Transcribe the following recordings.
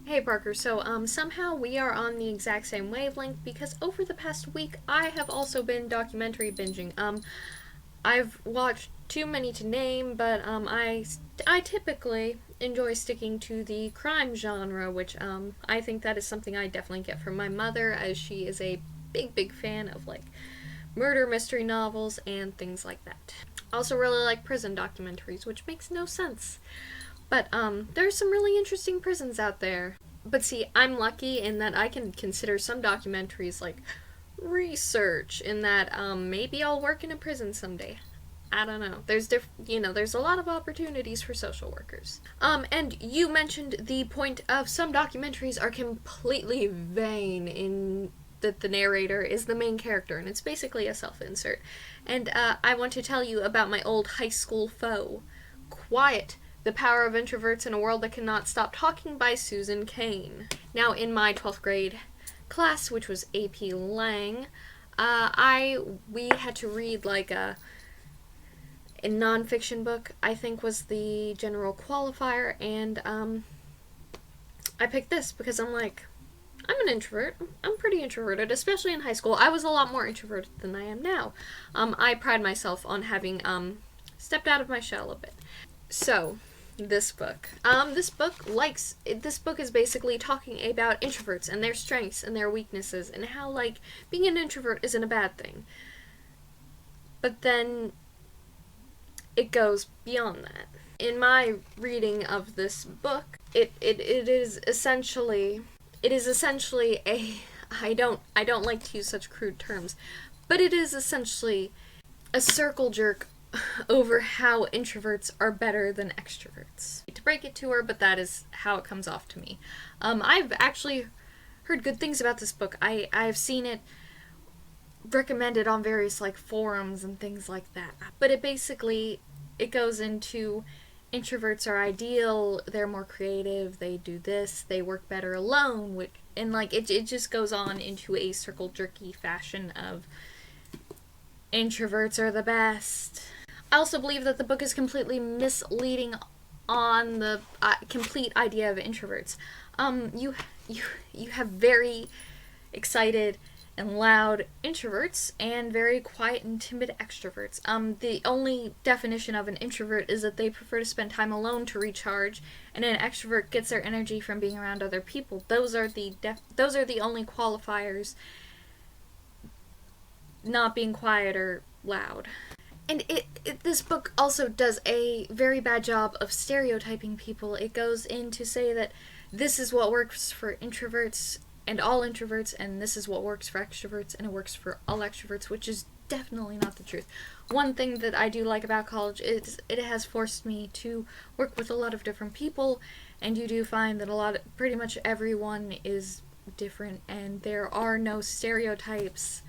Hey Parker, so somehow we are on the exact same wavelength because over the past week I have also been documentary binging. I've watched too many to name, but I typically enjoy sticking to the crime genre, which I think that is something I definitely get from my mother, as she is a big fan of like murder mystery novels and things like that. I also really like prison documentaries, which makes no sense. But there's some really interesting prisons out there. But see, I'm lucky in that I can consider some documentaries like research in that maybe I'll work in a prison someday. I don't know. There's a lot of opportunities for social workers. And you mentioned the point of some documentaries are completely vain in that the narrator is the main character, and it's basically a self-insert. And I want to tell you about my old high school foe, Quiet, the Power of Introverts in a World That Cannot Stop Talking by Susan Cain. Now, in my 12th grade class, which was AP Lang, we had to read like a nonfiction book, I think was the general qualifier, and I picked this because I'm an introvert. I'm pretty introverted, especially in high school. I was a lot more introverted than I am now. I pride myself on having stepped out of my shell a bit. So, this book is basically talking about introverts and their strengths and their weaknesses and how like being an introvert isn't a bad thing. But then it goes beyond that. In my reading of this book, it is essentially a I don't like to use such crude terms, but it is essentially a circle jerk over how introverts are better than extroverts. To break it to her, but that is how it comes off to me. I've actually heard good things about this book. I've seen it recommended on various like forums and things like that. But it goes into introverts are ideal, they're more creative, they do this, they work better alone, and like it just goes on into a circle jerky fashion of introverts are the best. I also believe that the book is completely misleading on the complete idea of introverts. You have very excited and loud introverts and very quiet and timid extroverts. The only definition of an introvert is that they prefer to spend time alone to recharge, and an extrovert gets their energy from being around other people. Those are the only qualifiers. Not being quiet or loud. And this book also does a very bad job of stereotyping people. It goes in to say that this is what works for introverts and all introverts, and this is what works for extroverts, and it works for all extroverts, which is definitely not the truth. One thing that I do like about college is it has forced me to work with a lot of different people, and you do find that pretty much everyone is different, and there are no stereotypes.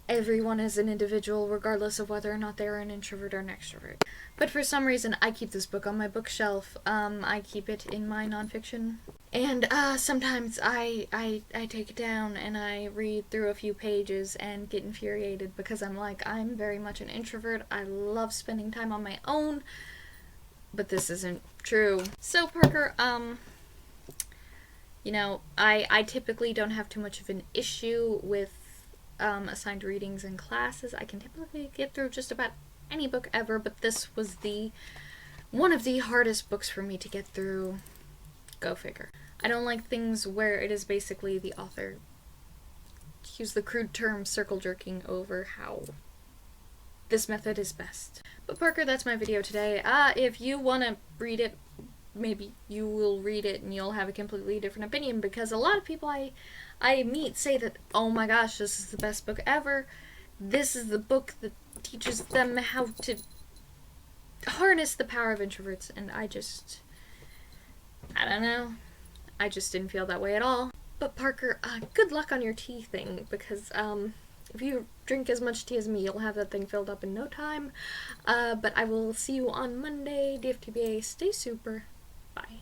Everyone is an individual, regardless of whether or not they're an introvert or an extrovert. But for some reason, I keep this book on my bookshelf. I keep it in my nonfiction. And sometimes I take it down and I read through a few pages and get infuriated because I'm very much an introvert. I love spending time on my own. But this isn't true. So, Parker, I typically don't have too much of an issue with assigned readings in classes. I can typically get through just about any book ever, but this was one of the hardest books for me to get through. Go figure. I don't like things where it is basically the author, to use the crude term, circle jerking over how this method is best. But Parker, that's my video today. If you want to read it, maybe you will read it and you'll have a completely different opinion, because a lot of people I meet say that, oh my gosh, this is the best book ever. This is the book that teaches them how to harness the power of introverts, and I don't know. I just didn't feel that way at all. But Parker, good luck on your tea thing, because if you drink as much tea as me, you'll have that thing filled up in no time. But I will see you on Monday. DFTBA, stay super. Bye.